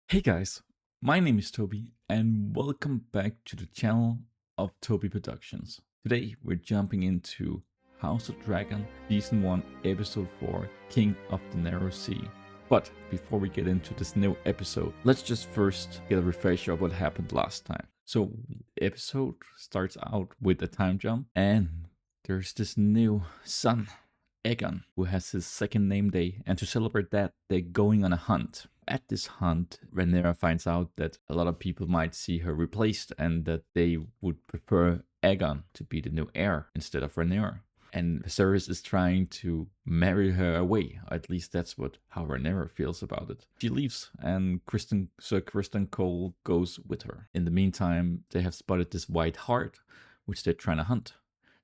Hey guys, my name is Toby and welcome back to the channel of Toby Productions. Today we're jumping into House of Dragon Season 1 Episode 4 King of the Narrow Sea. But before we get into this new episode, let's just first get a refresher of what happened last time. So the episode starts out with a time jump and there's this new son, Aegon, who has his second name day, and to celebrate that, they're going on a hunt. At this hunt, Rhaenyra finds out that a lot of people might see her replaced and that they would prefer Aegon to be the new heir instead of Rhaenyra. And Viserys is trying to marry her away, or at least that's how Rhaenyra feels about it. She leaves and Sir Criston Cole goes with her. In the meantime, they have spotted this white hart, which they're trying to hunt.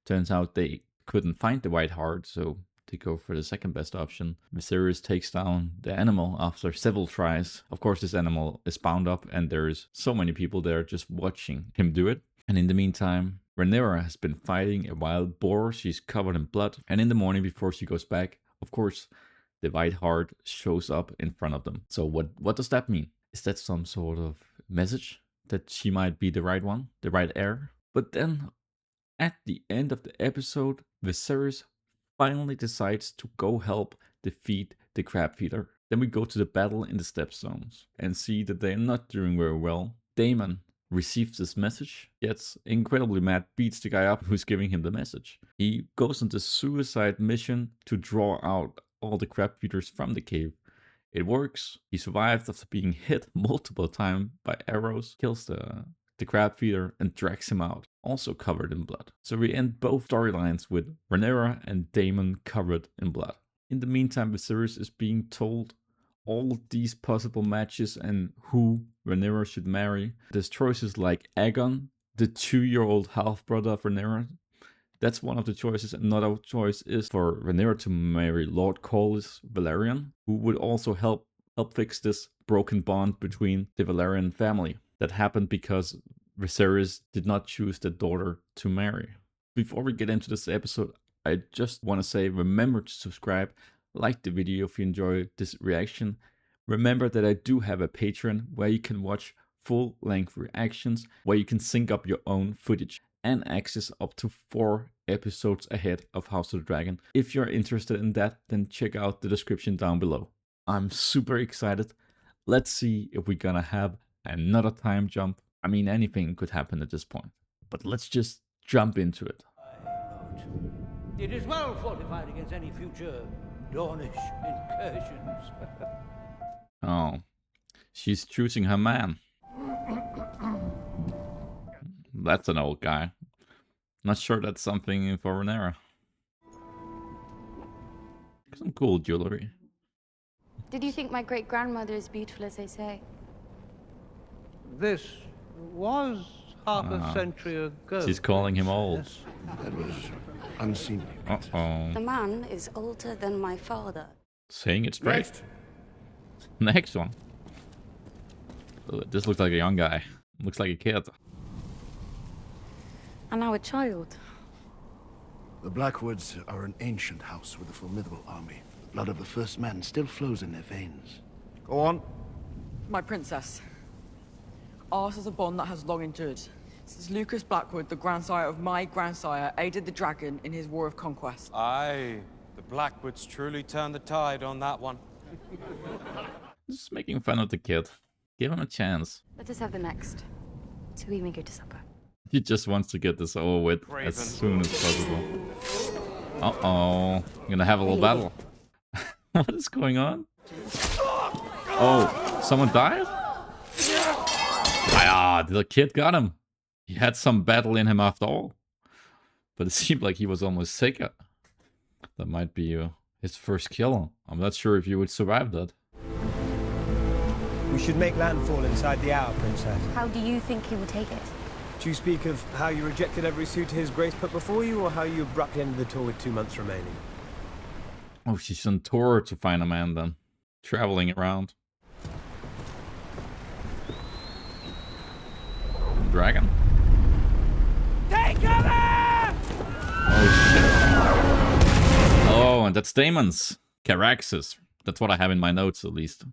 Turns out they couldn't find the white hart, so they go for the second best option. Viserys takes down the animal after several tries. Of course, this animal is bound up and there's so many people there just watching him do it. And in the meantime, Rhaenyra has been fighting a wild boar. She's covered in blood. And in the morning before she goes back, of course, the white hart shows up in front of them. So what does that mean? Is that some sort of message that she might be the right one, the right heir? But then at the end of the episode, Viserys finally decides to go help defeat the crab feeder. Then we go to the battle in the Stepstones and see that they're not doing very well. Daemon receives this message, gets incredibly mad, beats the guy up who's giving him the message. He goes on the suicide mission to draw out all the crab feeders from the cave. It works. He survives after being hit multiple times by arrows, kills the crab feeder and drags him out, also covered in blood. So we end both storylines with Rhaenyra and Daemon covered in blood. In the meantime, Viserys is being told all these possible matches and who Rhaenyra should marry. There's choices like Aegon, the 2-year-old half-brother of Rhaenyra. That's one of the choices. Another choice is for Rhaenyra to marry Lord Corlys Velaryon, who would also help fix this broken bond between the Velaryon family that happened because Viserys did not choose the daughter to marry. Before we get into this episode, I just want to say remember to subscribe, like the video if you enjoy this reaction. Remember that I do have a Patreon where you can watch full-length reactions, where you can sync up your own footage and access up to 4 episodes ahead of House of the Dragon. If you're interested in that, then check out the description down below. I'm super excited. Let's see if we're gonna have another time jump. I mean, anything could happen at this point, but let's just jump into it. It is well fortified against any future Dornish incursions. Oh, she's choosing her man. That's an old guy. Not sure that's something for Rhaenyra. Some cool jewelry. Did you think my great-grandmother is beautiful as they say? This was half a century ago. She's calling him old. That was unseemly. Uh-oh. The man is older than my father. Saying it straight. Next one. This looks like a young guy. Looks like a kid. And now a child. The Blackwoods are an ancient house with a formidable army. The blood of the first man still flows in their veins. Go on. My princess. Ours is a bond that has long endured. Since Lucas Blackwood, the grandsire of my grandsire, aided the dragon in his war of conquest. Aye, the Blackwoods truly turned the tide on that one. Just making fun of the kid. Give him a chance. Let us have the next. So we may go to supper. He just wants to get this over with as soon as possible. Uh-oh. Gonna have a little battle. What is going on? Oh, someone died? Ah, the kid got him. He had some battle in him after all. But it seemed like he was almost sick. That might be his first kill. I'm not sure if you would survive that. We should make landfall inside the hour, Princess. How do you think he will take it? Do you speak of how you rejected every suitor his grace put before you, or how you abruptly ended the tour with 2 months remaining? Oh, she's on tour to find a man then. Traveling around. Dragon. Take cover! Oh shit. Oh, and that's Daemon's. Caraxes. That's what I have in my notes at least.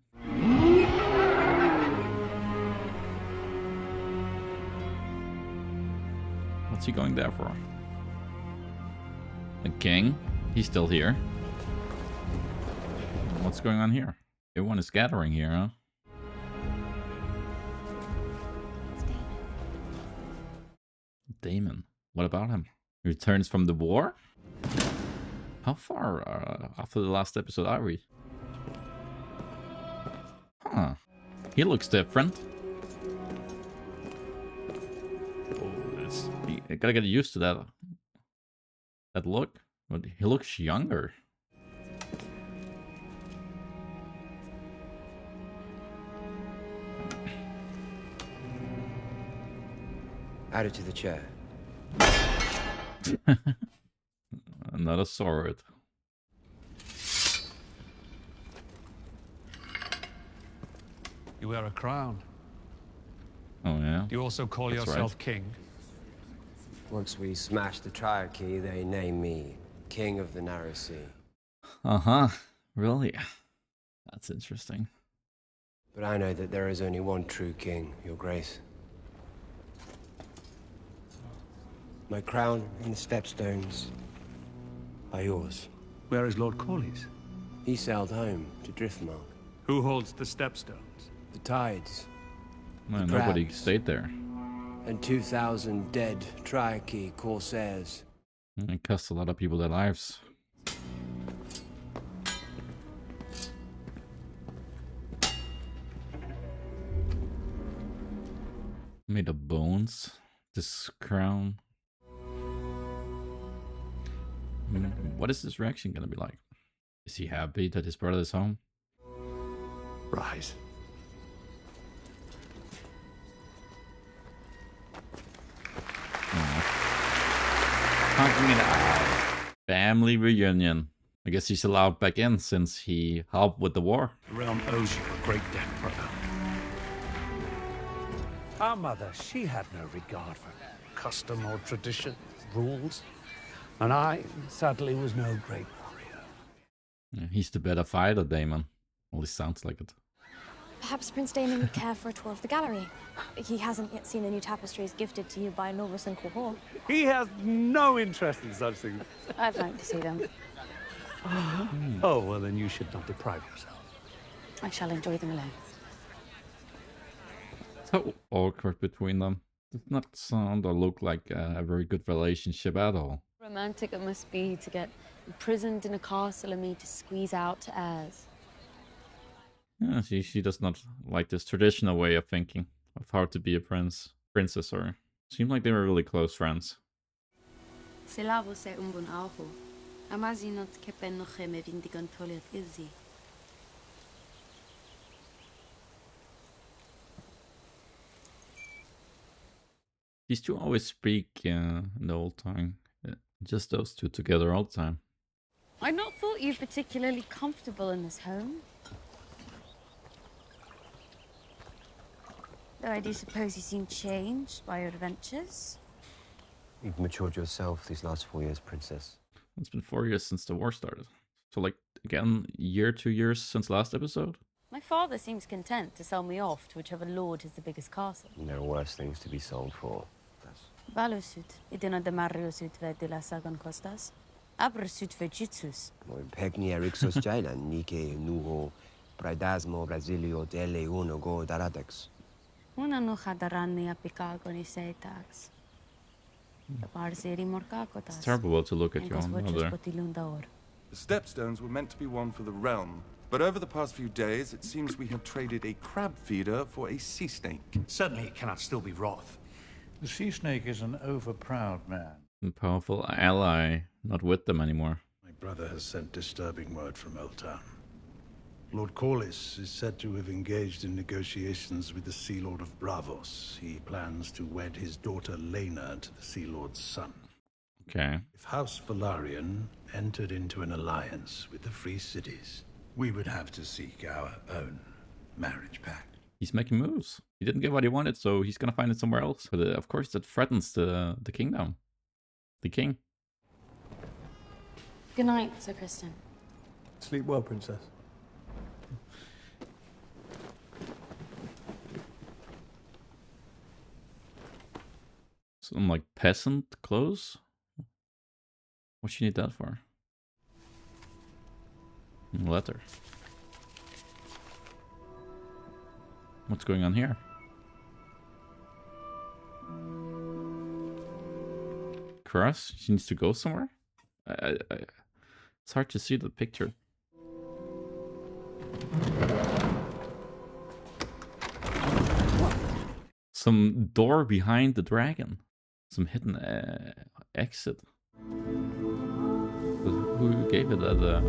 What's he going there for? The king? He's still here. What's going on here? Everyone is gathering here, huh? Damon. What about him? He returns from the war? How far after the last episode are we? Huh. He looks different. Oh, I gotta get used to that look. But he looks younger. Add it to the chair. Another sword. You wear a crown. Oh yeah. You also call That's yourself right. king. Once we smash the Triarchy, they name me King of the Narrow Sea. Uh-huh. Really? That's interesting. But I know that there is only one true king, Your Grace. My crown and the stepstones are yours. Where is Lord Corlys? He sailed home to Driftmark. Who holds the stepstones? The tides No, The nobody crabs. stayed there. and 2,000 dead Triarchy corsairs. It cost a lot of people their lives. Made of bones. This crown. What is his reaction gonna be like? Is he happy that his brother is home? Rise. Honking it out. Family reunion. I guess he's allowed back in since he helped with the war. The realm owes you a great debt, brother. Our mother, she had no regard for custom or tradition, rules. And I, sadly, was no great warrior. Yeah, he's the better fighter, Damon. Well, he sounds like it. Perhaps Prince Damon would care for a tour of the gallery. He hasn't yet seen the new tapestries gifted to you by Norris and Cohort. He has no interest in such things. I'd like to see them. Oh, well, then you should not deprive yourself. I shall enjoy them alone. So awkward between them. Does not sound or look like a very good relationship at all. Romantic it must be to get imprisoned in a castle and made to squeeze out to heirs. Yeah, she does not like this traditional way of thinking of how to be a princess, or seemed like they were really close friends. Se lá você bun aho. Amazinot que pennoche me vindigan toliat izzi. These two always speak in the old tongue. Just those two together all the time. I'd not thought you particularly comfortable in this home. Though I do suppose you seem changed by your adventures. You've matured yourself these last 4 years, Princess. It's been 4 years since the war started. So like, again, year, 2 years since last episode? My father seems content to sell me off to whichever lord has the biggest castle. And there are worse things to be sold for. Balosut, idina de Mariosut de la Sagan Costas. Abrasut vejitsus. Pegni erixos jailan, nike nuho, praidasmo brasilio dele uno go daradex. Una no hadarani apicagoni seitax. It's terrible to look at your own mother. The stepstones were meant to be one for the realm, but over the past few days, it seems we have traded a crab feeder for a sea snake. Certainly it cannot still be Roth. The sea snake is an overproud man. A powerful ally, not with them anymore. My brother has sent disturbing word from Old Town. Lord Corlys is said to have engaged in negotiations with the Sea Lord of Bravos. He plans to wed his daughter Lena to the Sea Lord's son. Okay. If House Velaryon entered into an alliance with the Free Cities, we would have to seek our own marriage pact. He's making moves. He didn't get what he wanted, so he's gonna find it somewhere else. But of course, that threatens the kingdom. The king. Good night, Sir Kristen. Sleep well, Princess. Some like peasant clothes? What you need that for? Letter. What's going on here? Cross? She needs to go somewhere? It's hard to see the picture. Some door behind the dragon. Some hidden exit. But who gave it that?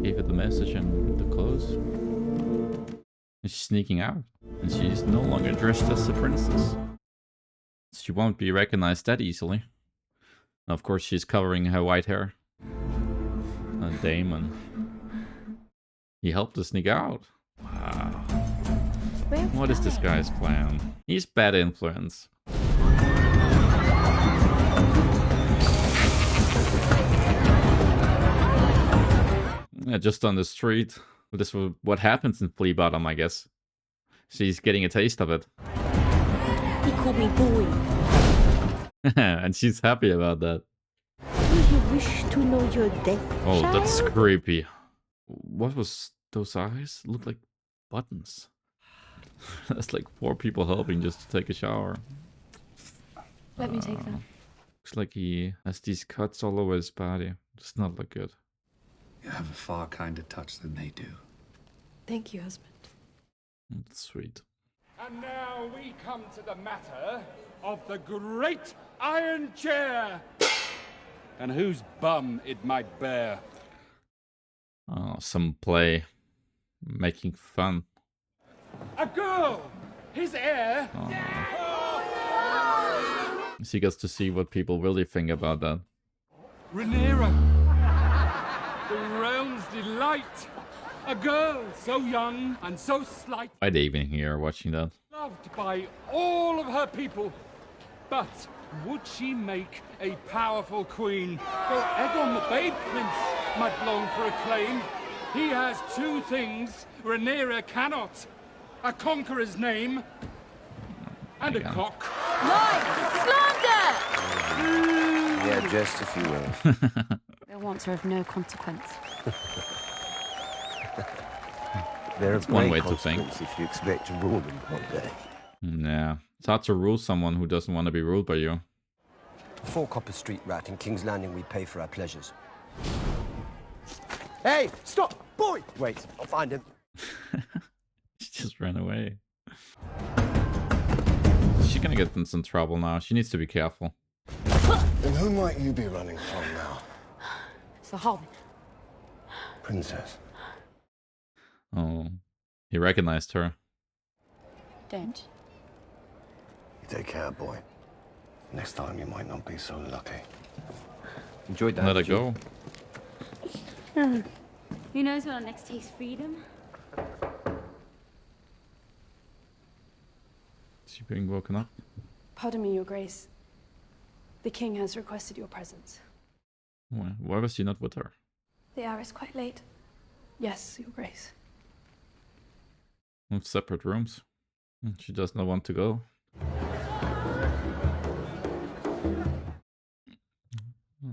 Gave it the message and the clothes? And she's sneaking out. And she's no longer dressed as the princess. She won't be recognized that easily. Of course, she's covering her white hair. And Damon. He helped her sneak out. Wow. What is this guy's plan? He's bad influence. Yeah, just on the street. This is what happens in Flea Bottom, I guess. She's getting a taste of it. He called me boy. And she's happy about that. Do you wish to know your death, Oh, child? that's creepy. What was those eyes? Look like buttons. That's like 4 people helping just to take a shower. Let me take them. Looks like he has these cuts all over his body. Does not look good. You have a far kinder touch than they do. Thank you, husband. That's sweet. And now we come to the matter of the great iron chair. And whose bum it might bear. Oh, some play. Making fun. A girl! His heir! She gets to see what people really think about that. Rhaenyra! The realm's delight! A girl so young and so slight. Why they even here watching that? Loved by all of her people. But would she make a powerful queen? For Aegon the Babe Prince might long for acclaim. He has 2 things Rhaenyra cannot. A conqueror's name and a cock. Lies! Slander! Yeah, just if you will. Their wants are of no consequence. They're That's one way to think. if you expect to rule them one day. Yeah, it's hard to rule someone who doesn't want to be ruled by you. 4 Copper Street rat in King's Landing we pay for our pleasures. Hey, stop! Boy! Wait, I'll find him. She just ran away. She's gonna get in some trouble now. She needs to be careful. And who might you be running from now? It's the Hobbit. Princess. Oh, he recognized her. Don't. You take care, boy. Next time you might not be so lucky. Enjoyed that. Let her go. Who knows when our next taste freedom? Is she being woken up? Pardon me, Your Grace. The king has requested your presence. Why was she not with her? The hour is quite late. Yes, Your Grace. In separate rooms. She does not want to go.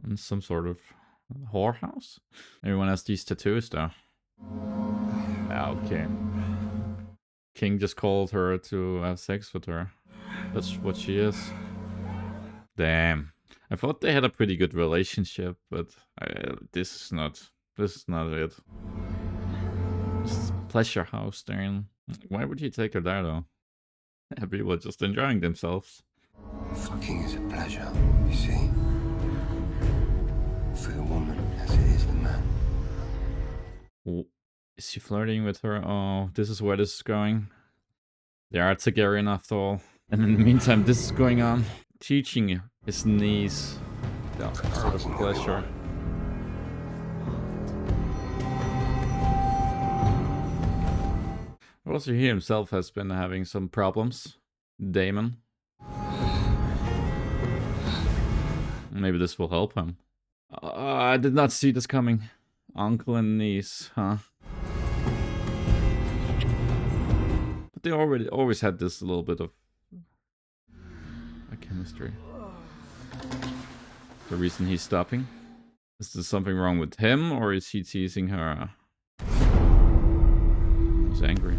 In some sort of whorehouse? Everyone has these tattoos though. Okay. King just called her to have sex with her. That's what she is. Damn. I thought they had a pretty good relationship, but this is not it. This is pleasure house there. Why would he take her there though? People are just enjoying themselves. Fucking is a pleasure, you see. For the woman as it is the man. Oh, is she flirting with her? Oh, this is where this is going. They are Targaryen after all. And in the meantime, this is going on. Teaching his niece the art of pleasure. Also, he himself has been having some problems. Damon. Maybe this will help him. I did not see this coming. Uncle and niece, huh? But they always had this little bit of mystery. The reason he's stopping? Is there something wrong with him, or is he teasing her? He's angry.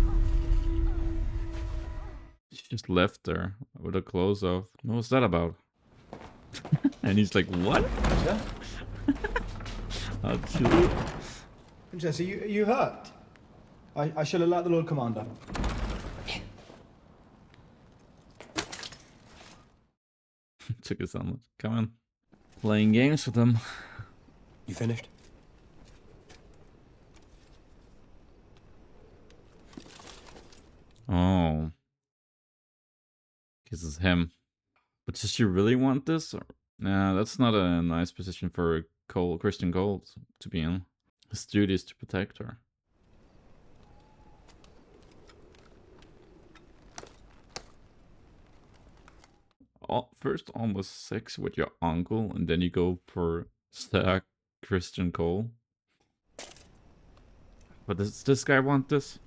She just left there with her clothes off. What was that about? And he's like, what? Princess, are you hurt? I shall alert the Lord Commander. Took his omelet. Come on. Playing games with him. You finished? Oh. Kisses him. But does she really want this? Or... Nah, that's not a nice position for Christian Cole to be in. His duty is to protect her. First almost sex with your uncle, and then you go for Sir Christian Cole. But does this guy want this?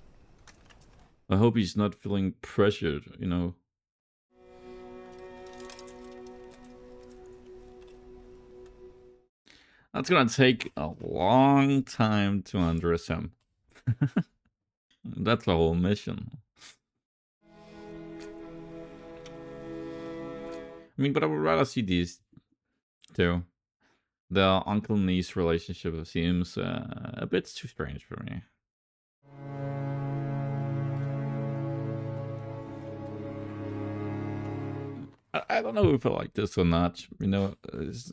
I hope he's not feeling pressured, you know. That's gonna take a long time to undress him. That's the whole mission. I mean, but I would rather see these two. The uncle-niece relationship seems a bit too strange for me. I don't know if I like this or not. You know, it's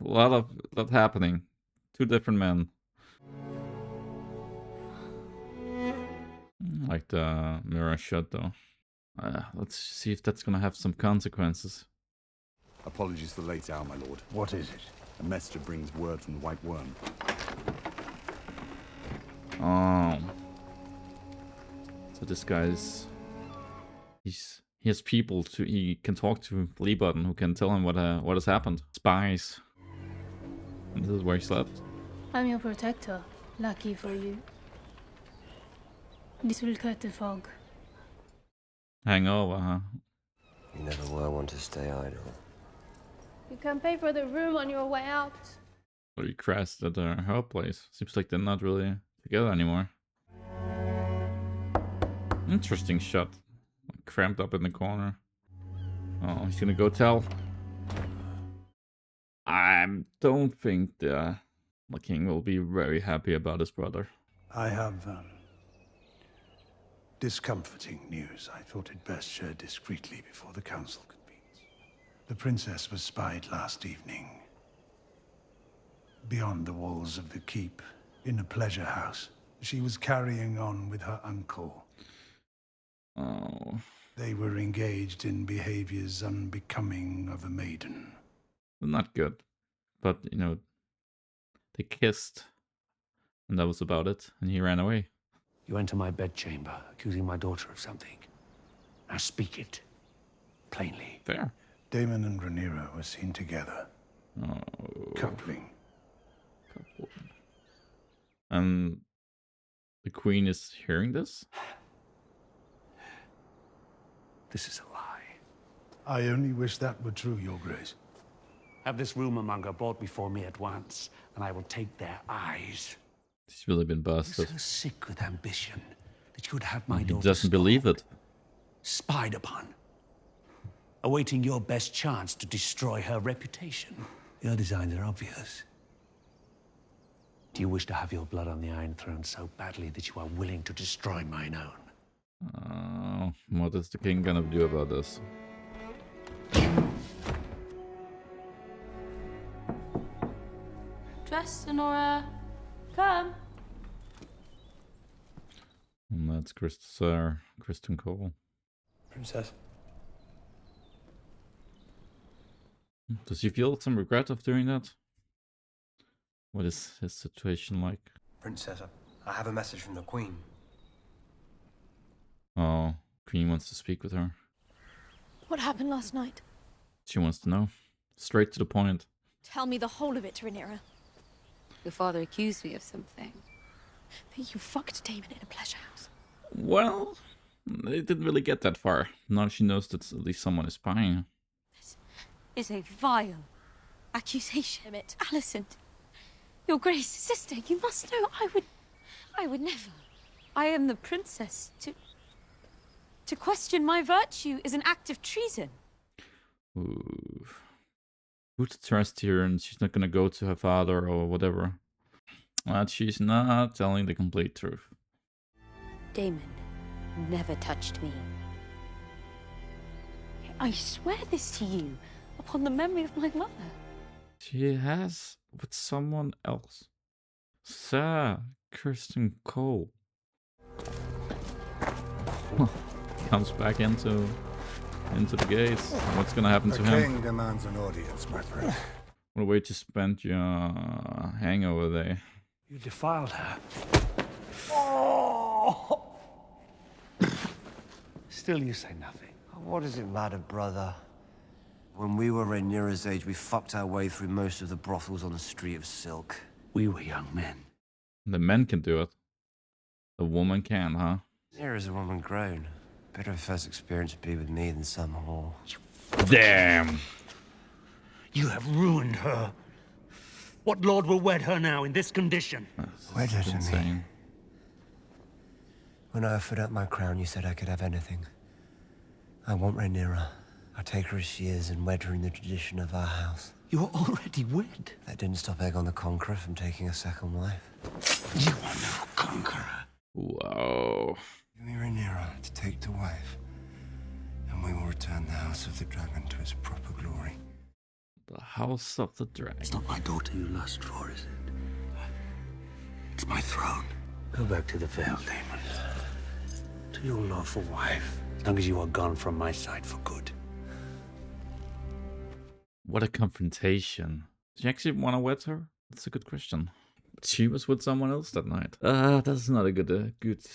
a lot of that happening. Two different men. Like the mirror shot though. Let's see if that's gonna have some consequences. Apologies for the late hour, my lord. What is it? A messenger brings word from the White Worm. Oh. So this guy's... He has people he can talk to Lee Button who can tell him what has happened. Spies. And this is where he slept. I'm your protector. Lucky for you. This will cut the fog. Hangover, huh? You never were one to stay idle. You can pay for the room on your way out. Or he crashed at her place. Seems like they're not really together anymore. Interesting shot. Cramped up in the corner. Oh, he's gonna go tell. I don't think the king will be very happy about his brother. I have discomforting news. I thought it best shared discreetly before the council convenes. The princess was spied last evening. Beyond the walls of the keep, in a pleasure house. She was carrying on with her uncle. Oh. They were engaged in behaviors unbecoming of a maiden. Not good. But, you know, they kissed. And that was about it. And he ran away. You enter my bedchamber, accusing my daughter of something. Now speak it. Plainly. Fair. Damon and Rhaenyra were seen together. Oh. Coupling. And the queen is hearing this? This is a lie. I only wish that were true, Your Grace. Have this rumor-monger brought before me at once, and I will take their eyes. He's really been busted. You're so sick with ambition that you would have my daughter He doesn't believe it. Spied upon. Awaiting your best chance to destroy her reputation. Your designs are obvious. Do you wish to have your blood on the Iron Throne so badly that you are willing to destroy mine own? What is the king gonna do about this? Dress, Sonora. Come. And that's Kristen Cole. Princess. Does he feel some regret of doing that? What is his situation like? Princess, I have a message from the Queen. Oh, Queen wants to speak with her. What happened last night? She wants to know. Straight to the point. Tell me the whole of it, Rhaenyra. Your father accused me of something. That you fucked Damon in a pleasure house. Well, it didn't really get that far. Now she knows that at least someone is spying. is a vile accusation. Alicent, Your Grace, sister, you must know I would never. I am the princess. To question my virtue is an act of treason. Ooh. Who to trust here, and she's not gonna go to her father or whatever. But she's not telling the complete truth. Damon never touched me. I swear this to you, upon the memory of my mother. She has with someone else. Sir Kirsten Cole. Comes back into the gates. What's gonna happen to him? The king demands an audience, my friend. What a way to spend your hangover day. You defiled her. Still you say nothing. What does it matter, brother? When we were Rhaenyra's age, we fucked our way through most of the brothels on the Street of Silk. We were young men. The men can do it. The woman can, huh? Rhaenyra's a woman grown. Better her first experience would be with me than some whore. Damn! You have ruined her. What lord will wed her now in this condition? Wed her to me. When I offered up my crown, you said I could have anything. I want Rhaenyra. I'll take her as she is and wed her in the tradition of our house. You are already wed. That didn't stop Aegon the Conqueror from taking a second wife. You are no conqueror. Whoa. Give me Rhaenyra to take to wife, and we will return the House of the Dragon to its proper glory. The House of the Dragon. It's not my daughter you lust for, is it? It's my throne. Go back to the Vale, Daemon. To your lawful wife, as long as you are gone from my side for good. What a confrontation. Did you actually want to wed her? That's a good question. She was with someone else that night. That's not a good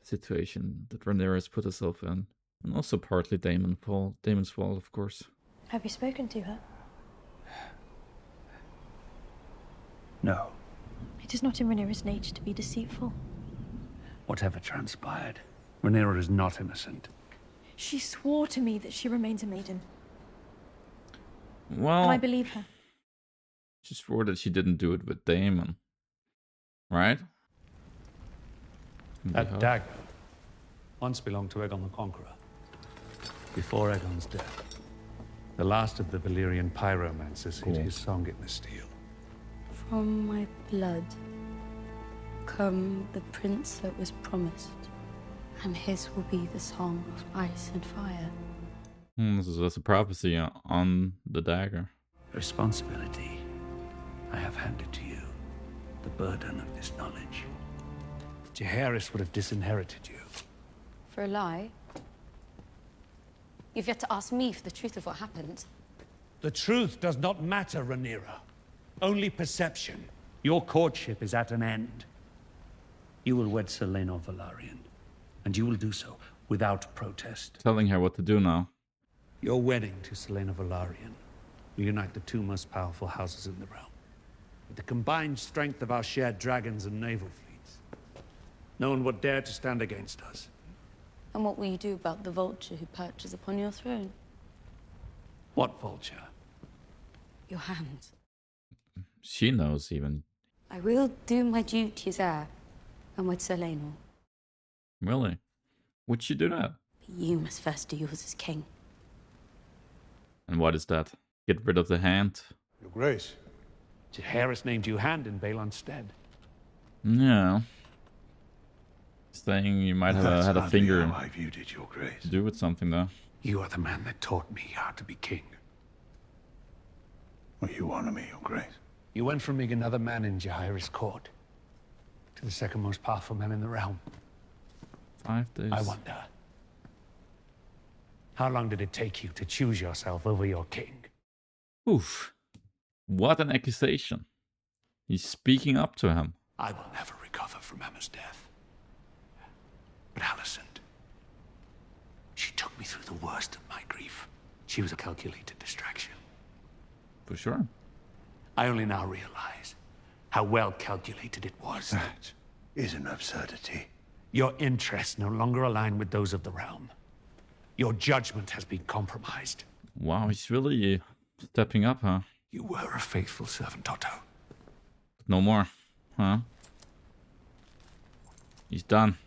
situation that Rhaenyra has put herself in. And also partly Daemon's fault, of course. Have you spoken to her? No. It is not in Rhaenyra's nature to be deceitful. Whatever transpired, Rhaenyra is not innocent. She swore to me that she remains a maiden. Well, And I believe her. She swore that she didn't do it with Daemon. Right? That dagger once belonged to Aegon the Conqueror. Before Aegon's death, the last of the Valyrian pyromancers hid his song in the steel. From my blood come the prince that was promised, and his will be the song of ice and fire. That's a prophecy on the dagger. Responsibility I have handed to you. The burden of this knowledge. Jaehaerys would have disinherited you. For a lie? You've yet to ask me for the truth of what happened. The truth does not matter, Rhaenyra. Only perception. Your courtship is at an end. You will wed Selena Velaryon, and you will do so without protest. Telling her what to do now. Your wedding to Selena Velaryon will unite the two most powerful houses in the realm. With the combined strength of our shared dragons and naval fleets, no one would dare to stand against us. And what will you do about the vulture who perches upon your throne? What vulture? Your hand. She knows even. I will do my duty as heir, and with Selena. Really? Would she do that? But you must first do yours as king. And what is that? Get rid of the hand? Your Grace. Jaehaerys named you hand in Balon's stead. Yeah. Saying you might have had a finger How I viewed it, Your Grace. to do with something, though. You are the man that taught me how to be king. Well, you honor me, Your Grace. You went from being another man in Jaehaerys' court to the second most powerful man in the realm. 5 days. I wonder, how long did it take you to choose yourself over your king? Oof. What an accusation. He's speaking up to him. I will never recover from Emma's death. But Alicent, she took me through the worst of my grief. She was a calculated distraction. For sure. I only now realize how well calculated it was. That is an absurdity. Your interests no longer align with those of the realm. Your judgment has been compromised. Wow, he's really Stepping up, huh? You were a faithful servant, Otto. No more, huh? He's done.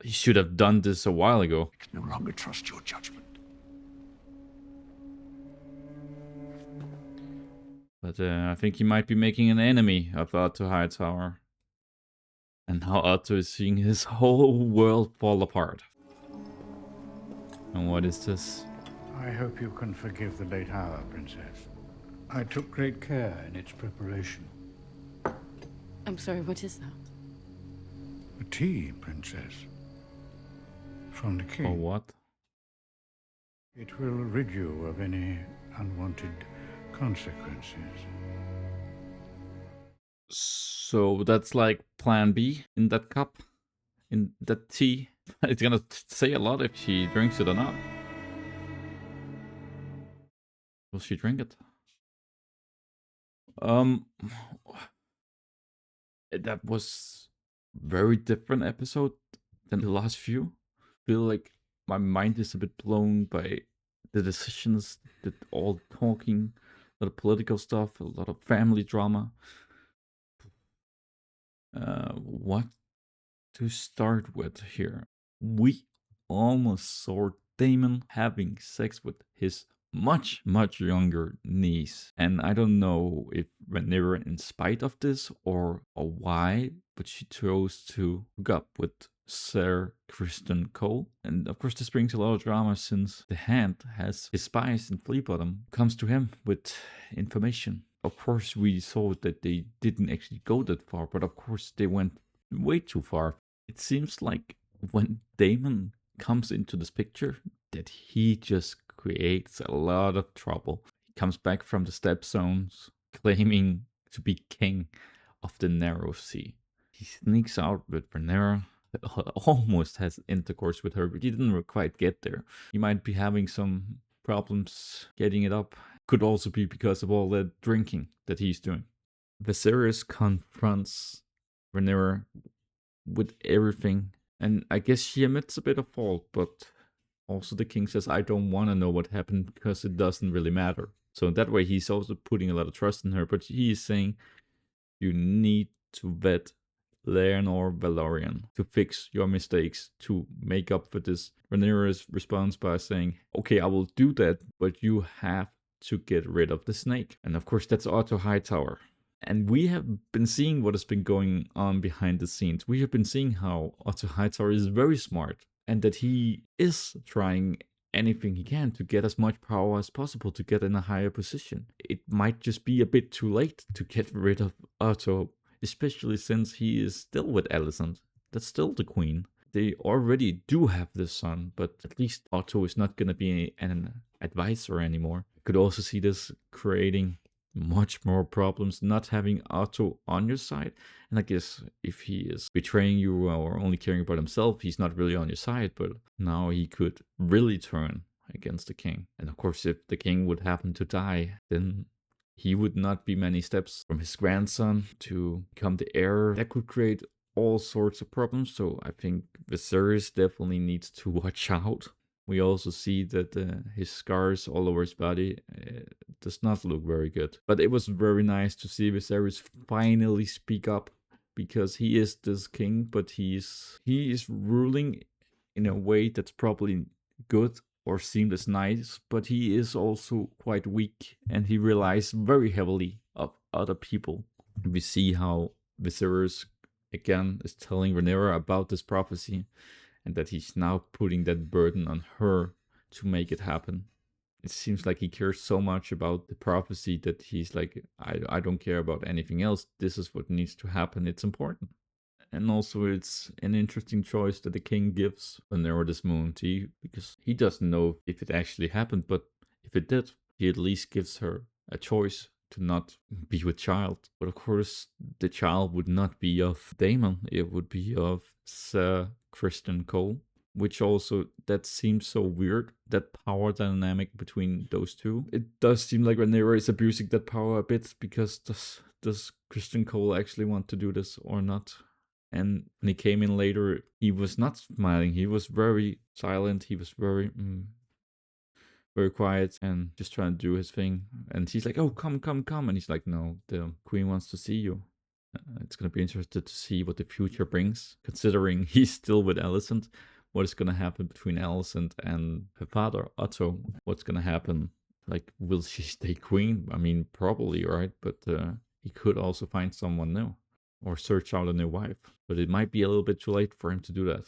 He should have done this a while ago. I can no longer trust your judgment. But I think he might be making an enemy of Otto Hightower. And how Otto is seeing his whole world fall apart. And what is this? I hope you can forgive the late hour, Princess. I took great care in its preparation. I'm sorry, what is that? A tea, Princess. From the king. For what? It will rid you of any unwanted consequences. So that's like plan B in that cup? In that tea? It's gonna say a lot if she drinks it or not. Will she drink it? That was very different episode than the last few. I feel like my mind is a bit blown by the decisions, all talking, a lot of political stuff, a lot of family drama. What to start with here? We almost saw Damon having sex with his much younger niece, and I don't know if Rhaenyra, in spite of this or why, but she chose to hook up with Sir Kristen Cole. And of course this brings a lot of drama, since the Hand has his spies in Fleabottom, comes to him with information. Of course we saw that they didn't actually go that far, but of course they went way too far. It seems like when Damon comes into this picture that he just creates a lot of trouble. He comes back from the step zones claiming to be king of the Narrow Sea. He sneaks out with Rhaenyra, almost has intercourse with her, but he didn't quite get there. He might be having some problems getting it up. Could also be because of all the drinking that he's doing. Viserys confronts Rhaenyra with everything, and I guess she admits a bit of fault, but also the king says, I don't want to know what happened because it doesn't really matter. So in that way he's also putting a lot of trust in her, but he is saying you need to vet Laenor Velaryon to fix your mistakes, to make up for this. Rhaenyra responds by saying, okay, I will do that, but you have to get rid of the snake. And of course that's Otto Hightower. And we have been seeing what has been going on behind the scenes. We have been seeing how Otto Hightower is very smart, and that he is trying anything he can to get as much power as possible to get in a higher position. It might just be a bit too late to get rid of Otto, especially since he is still with Alicent. That's still the queen. They already do have this son, but at least Otto is not going to be an advisor anymore. I could also see this creating much more problems, not having Otto on your side. And I guess if he is betraying you or only caring about himself, he's not really on your side, but now he could really turn against the king. And of course, if the king would happen to die, then he would not be many steps from his grandson to become the heir. That could create all sorts of problems, so I think Viserys definitely needs to watch out. We also see that his scars all over his body does not look very good. But it was very nice to see Viserys finally speak up, because he is this king, but he is ruling in a way that's probably good or seemed as nice, but he is also quite weak, and he relies very heavily on other people. We see how Viserys again is telling Rhaenyra about this prophecy, and that he's now putting that burden on her to make it happen. It seems like he cares so much about the prophecy that he's like, I don't care about anything else. This is what needs to happen. It's important. And also it's an interesting choice that the king gives Rhaenyra this moon tea, because he doesn't know if it actually happened, but if it did, he at least gives her a choice to not be with child. But of course, the child would not be of Daemon, it would be of Sir Kristen Cole, which also, that seems so weird, that power dynamic between those two. It does seem like Rhaenyra is abusing that power a bit, because does Kristen Cole actually want to do this or not? And when he came in later, he was not smiling, he was very silent, he was very very quiet and just trying to do his thing. And she's like, oh, come. And he's like, no, the queen wants to see you. It's going to be interesting to see what the future brings, considering he's still with Alicent. What is going to happen between Alicent and her father, Otto? What's going to happen? Like, will she stay queen? I mean, probably, right? But he could also find someone new or search out a new wife. But it might be a little bit too late for him to do that.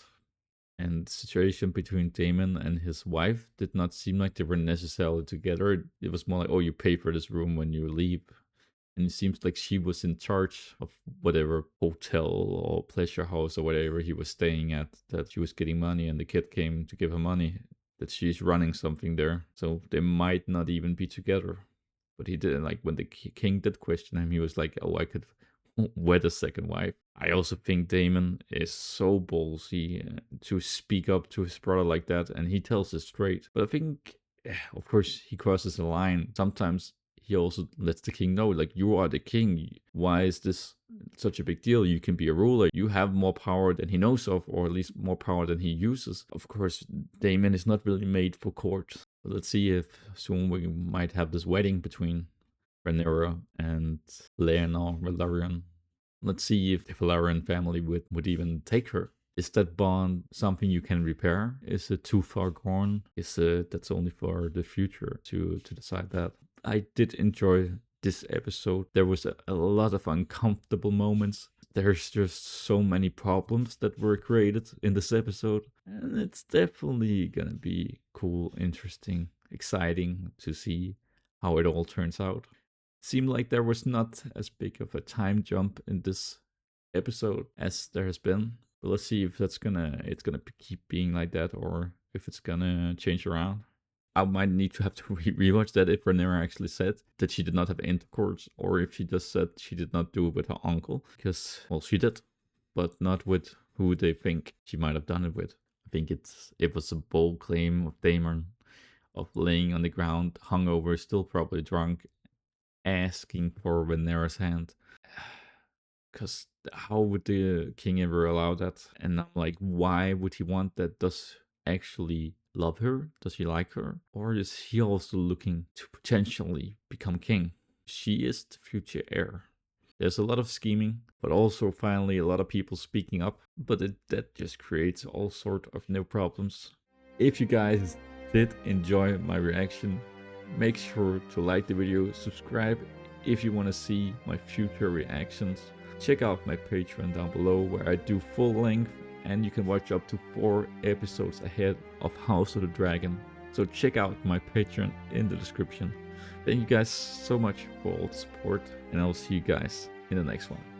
And the situation between Daemon and his wife did not seem like they were necessarily together. It was more like, oh, you pay for this room when you leave. And it seems like she was in charge of whatever hotel or pleasure house or whatever he was staying at, that she was getting money and the kid came to give her money, that she's running something there. So they might not even be together. But he didn't, like, when the king did question him, he was like, oh, I could wed a second wife. I also think Daemon is so ballsy to speak up to his brother like that, and he tells it straight. But I think, of course, he crosses the line. Sometimes he also lets the king know, like, you are the king. Why is this such a big deal? You can be a ruler. You have more power than he knows of, or at least more power than he uses. Of course, Daemon is not really made for court. But let's see if soon we might have this wedding between Rhaenyra and Laenor Velaryon. Let's see if the Velaryon family would even take her. Is that bond something you can repair? Is it too far gone? Is it that's only for the future to decide that? I did enjoy this episode. There was a lot of uncomfortable moments. There's just so many problems that were created in this episode. And it's definitely gonna be cool, interesting, exciting to see how it all turns out. Seemed like there was not as big of a time jump in this episode as there has been. But let's see if it's gonna keep being like that, or if it's gonna change around. I might need to have to rewatch that if Rhaenyra actually said that she did not have intercourse, or if she just said she did not do it with her uncle. Because, well, she did, but not with who they think she might have done it with. I think it was a bold claim of Daemon of laying on the ground, hungover, still probably drunk, asking for Rhaenyra's hand. Because how would the king ever allow that? And I'm like, why would he want that? Does actually love her? Does he like her? Or is he also looking to potentially become king? She is the future heir. There's a lot of scheming, but also finally a lot of people speaking up. But that just creates all sort of new problems. If you guys did enjoy my reaction, make sure to like the video, subscribe if you want to see my future reactions. Check out my Patreon down below where I do full length and you can watch up to 4 episodes ahead of House of the Dragon. So check out my Patreon in the description. Thank you guys so much for all the support, and I'll see you guys in the next one.